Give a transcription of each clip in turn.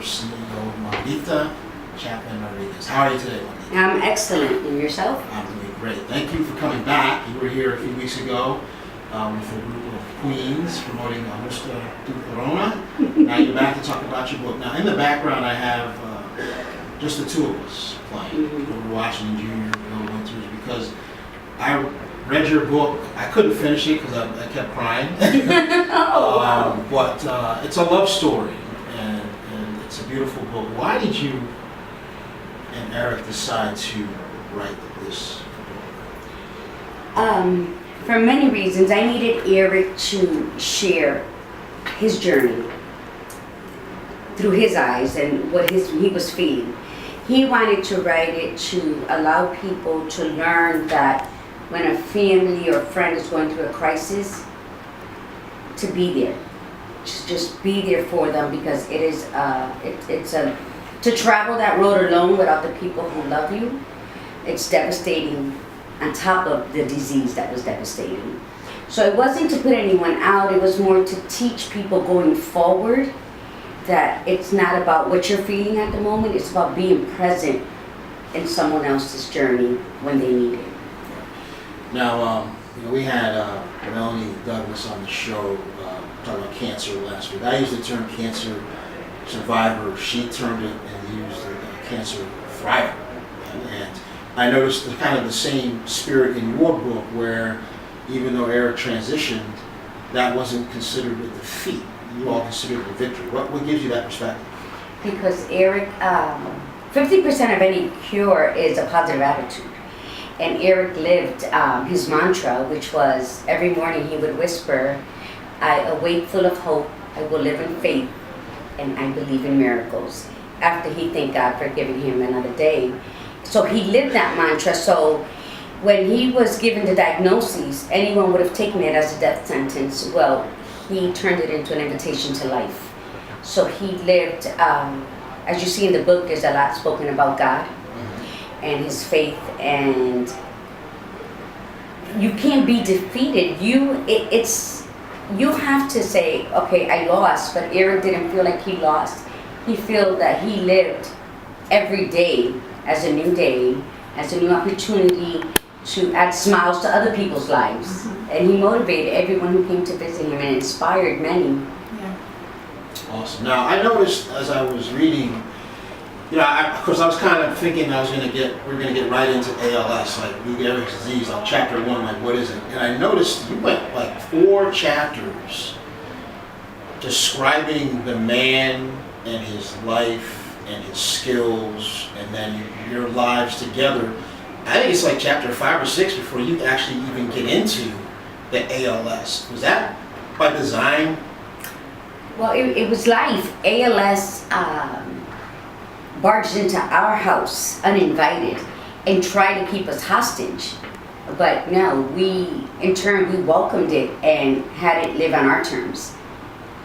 CEO, Margarita Chapman-Rodriguez. How are you today, Margarita? I'm excellent. And yourself? I'm doing great. Thank you for coming back. You were here a few weeks ago with a group of queens promoting Nuestra Tu Corona. Now you're back to talk about your book. Now in the background I have just the two of us playing over Washington Jr. Bill Winters, because I read your book. I couldn't finish it because I kept crying. But it's a love story, and it's a beautiful book. Why did you and Eric decide to write this book? For many reasons. I needed Eric to share his journey through his eyes and what he was feeling. He wanted to write it to allow people to learn that when a family or friend is going through a crisis, to be there. Just be there for them, because it is to travel that road alone without the people who love you, it's devastating on top of the disease that was devastating. So it wasn't to put anyone out, it was more to teach people going forward that it's not about what you're feeling at the moment, it's about being present in someone else's journey when they need it. Now, we had Melanie Douglas on the show talking about cancer last week. I used the term cancer survivor. She termed it and used cancer thriver. And I noticed kind of the same spirit in your book, where even though Eric transitioned, that wasn't considered a defeat. You all considered it a victory. What gives you that perspective? Because Eric, 50% of any cure is a positive attitude. And Eric lived his mantra, which was every morning he would whisper, I awake full of hope, I will live in faith, and I believe in miracles. After he thanked God for giving him another day. So he lived that mantra. So when he was given the diagnosis, anyone would have taken it as a death sentence. Well, he turned it into an invitation to life. So he lived, as you see in the book, there's a lot spoken about God and his faith, and you can't be defeated. You have to say, okay, I lost, but Eric didn't feel like he lost. He felt that he lived every day as a new day, as a new opportunity to add smiles to other people's lives. And he motivated everyone who came to visit him and inspired many. Yeah. Awesome. Now, I noticed as I was reading, of course, I was kind of thinking we're going to get right into ALS, like Lou Gehrig's disease, on chapter 1, like what is it? And I noticed you went like 4 chapters describing the man and his life and his skills, and then your lives together. I think it's like chapter 5 or 6 before you actually even get into the ALS. Was that by design? Well, it was life. ALS barged into our house uninvited and tried to keep us hostage. But no, we welcomed it and had it live on our terms.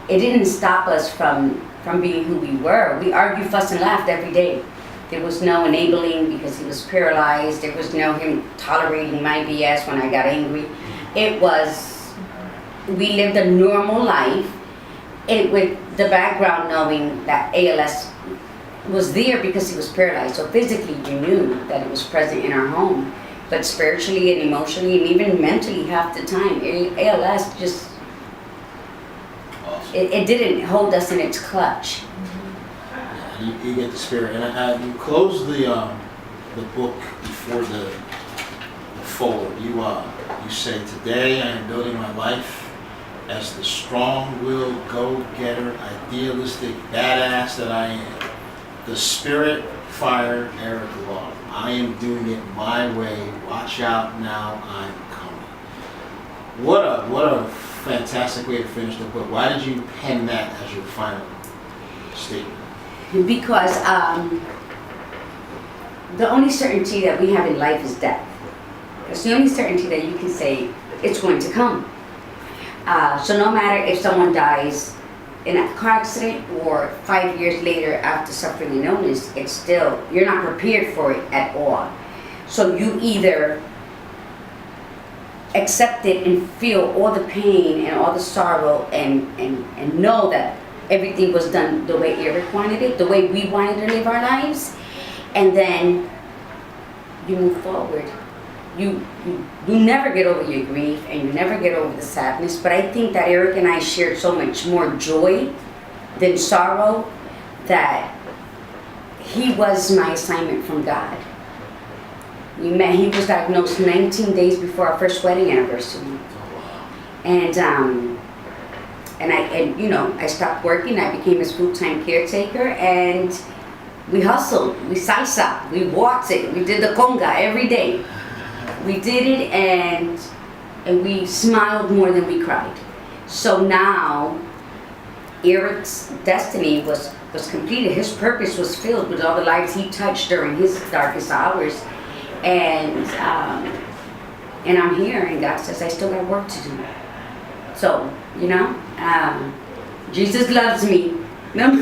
It didn't stop us from being who we were. We argued, fussed, and laughed every day. There was no enabling because he was paralyzed. There was no him tolerating my BS when I got angry. We lived a normal life with the background knowing that ALS was there because he was paralyzed. So physically you knew that it was present in our home. But spiritually and emotionally and even mentally half the time, ALS just, it didn't hold us in its clutch. You get the spirit, and you close the book before the forward. You say, today I am building my life as the strong-willed, go-getter, idealistic badass that I am. The spirit fired Eric Law. I am doing it my way. Watch out now, I'm coming. What a fantastic way to finish the book. Why did you pen that as your final statement? Because the only certainty that we have in life is death. It's the only certainty that you can say it's going to come. So no matter if someone dies in a car accident or 5 years later after suffering an illness, it's still, you're not prepared for it at all. So you either accept it and feel all the pain and all the sorrow and know that everything was done the way Eric wanted it, the way we wanted to live our lives, and then you move forward. You never get over your grief, and you never get over the sadness, but I think that Eric and I shared so much more joy than sorrow, that he was my assignment from God. We met, he was diagnosed 19 days before our first wedding anniversary. And I stopped working, I became his full-time caretaker, and we hustled, we salsa, we walked it, we did the conga every day. We did it, and we smiled more than we cried. So now, Eric's destiny was completed. His purpose was filled with all the lives he touched during his darkest hours. And I'm here, and God says I still got work to do. So, Jesus loves me. No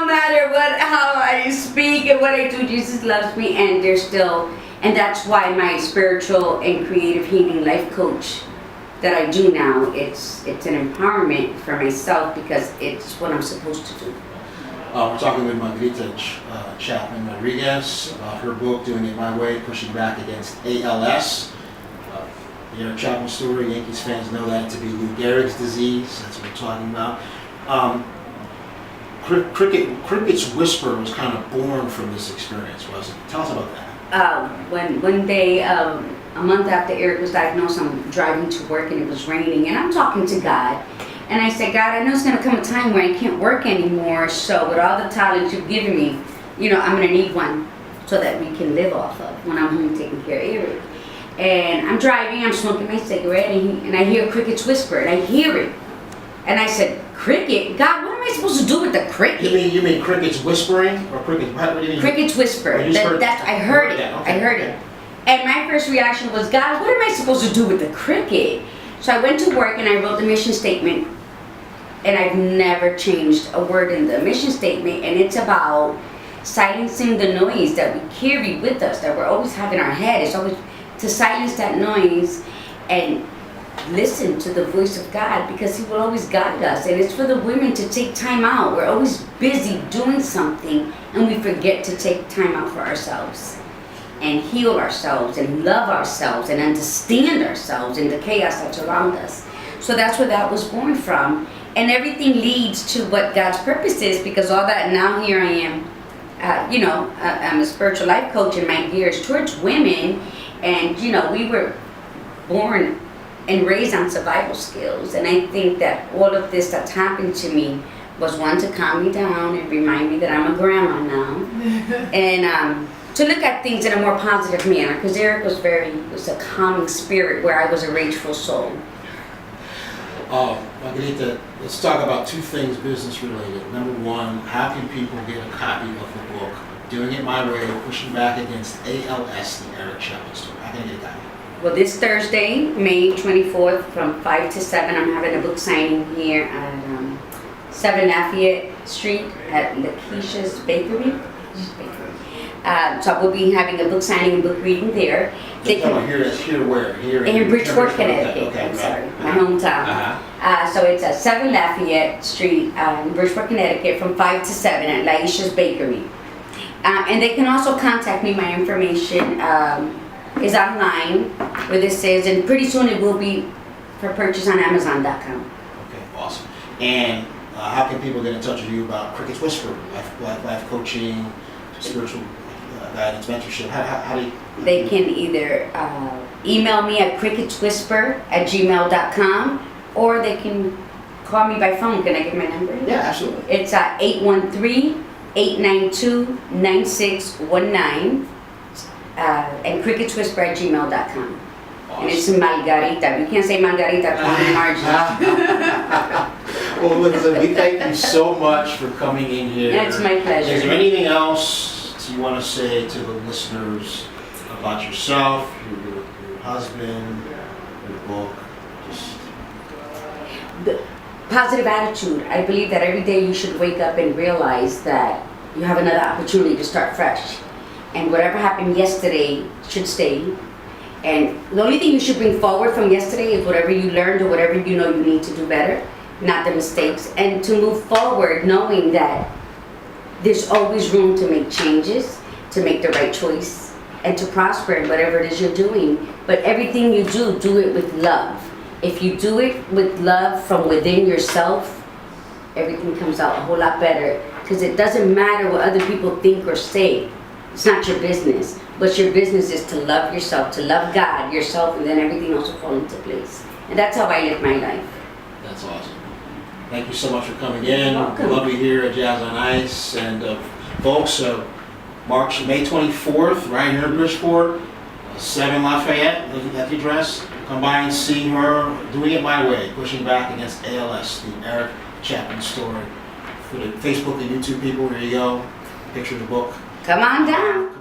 matter how I speak and what I do, Jesus loves me, and that's why my spiritual and creative healing life coach that I do now, it's an empowerment for myself, because it's what I'm supposed to do. We're talking with Margarita Chapman-Rodriguez about her book, Doing It My Way, Pushing Back Against ALS. The Eric Chapman story, Yankees fans know that to be Lou Gehrig's disease. That's what we're talking about. Cricket's Whisper was kind of born from this experience, wasn't it? Tell us about that. One day, a month after Eric was diagnosed, I'm driving to work and it was raining, and I'm talking to God. And I said, God, I know it's going to come a time where I can't work anymore, so with all the talent you've given me, I'm going to need one so that we can live off of when I'm home taking care of Eric. And I'm driving, I'm smoking my cigarette, and I hear Cricket's Whisper, and I hear it. And I said, Cricket? God, what am I supposed to do with the cricket? You mean Cricket's whispering? Or Cricket, what do you mean? Cricket's Whisper. I heard it. Okay. I heard it. And my first reaction was, God, what am I supposed to do with the cricket? So I went to work and I wrote the mission statement. And I've never changed a word in the mission statement. And it's about silencing the noise that we carry with us, that we're always having in our head. It's always to silence that noise and listen to the voice of God, because He will always guide us. And it's for the women to take time out. We're always busy doing something, and we forget to take time out for ourselves and heal ourselves and love ourselves and understand ourselves in the chaos that's around us. So that's where that was born from. And everything leads to what God's purpose is, because all that, now here I am, I'm a spiritual life coach, and my gear is towards women. And, we were born and raised on survival skills. And I think that all of this that's happened to me was one, to calm me down and remind me that I'm a grandma now. And to look at things in a more positive manner, because Eric was a calming spirit where I was a rageful soul. Margarita, let's talk about two things business related. Number one, how can people get a copy of the book, Doing It My Way, Pushing Back Against ALS, the Eric Chapman story? How can I get a copy? Well, this Thursday, May 24th, from 5 to 7, I'm having a book signing here at 7 Lafayette Street at Lakeisha's Bakery. So I will be having a book signing and book reading there. Here where? Here in Bridgeport, Connecticut. Okay, I'm sorry, my hometown. So it's at 7 Lafayette Street in Bridgeport, Connecticut, from 5 to 7 at Lakeisha's Bakery. And they can also contact me. My information is online where this is, and pretty soon it will be for purchase on Amazon.com. Okay, awesome. And how can people get in touch with you about Cricket's Whisper, life coaching, spiritual guidance, mentorship? How do you? They can either email me at cricketswhisper@gmail.com, or they can call me by phone. Can I give my number? Yeah, absolutely. It's 813-892-9619, and cricketswhisper@gmail.com. Awesome. And it's Margarita. You can't say Margarita on margin. Well, listen, we thank you so much for coming in here. It's my pleasure. Is there anything else you want to say to the listeners about yourself, your husband, your book? The positive attitude. I believe that every day you should wake up and realize that you have another opportunity to start fresh. And whatever happened yesterday should stay. And the only thing you should bring forward from yesterday is whatever you learned or whatever you know you need to do better. not the mistakes, and to move forward knowing that there's always room to make changes, to make the right choice, and to prosper in whatever it is you're doing. But everything you do it with love. If you do it with love from within yourself, everything comes out a whole lot better. Because it doesn't matter what other people think or say. It's not your business. What's your business is to love yourself, to love God, yourself, and then everything else will fall into place. And that's how I live my life. That's awesome. Thank you so much for coming in. You're welcome. Love you here at Jazz on Ice. And folks, May 24th, right here in Bridgeport, 7 Lafayette, at the address. Come by and see her doing it my way, pushing back against ALS, the Eric Chapman story. For the Facebook and YouTube people, here you go. Picture of the book. Come on down.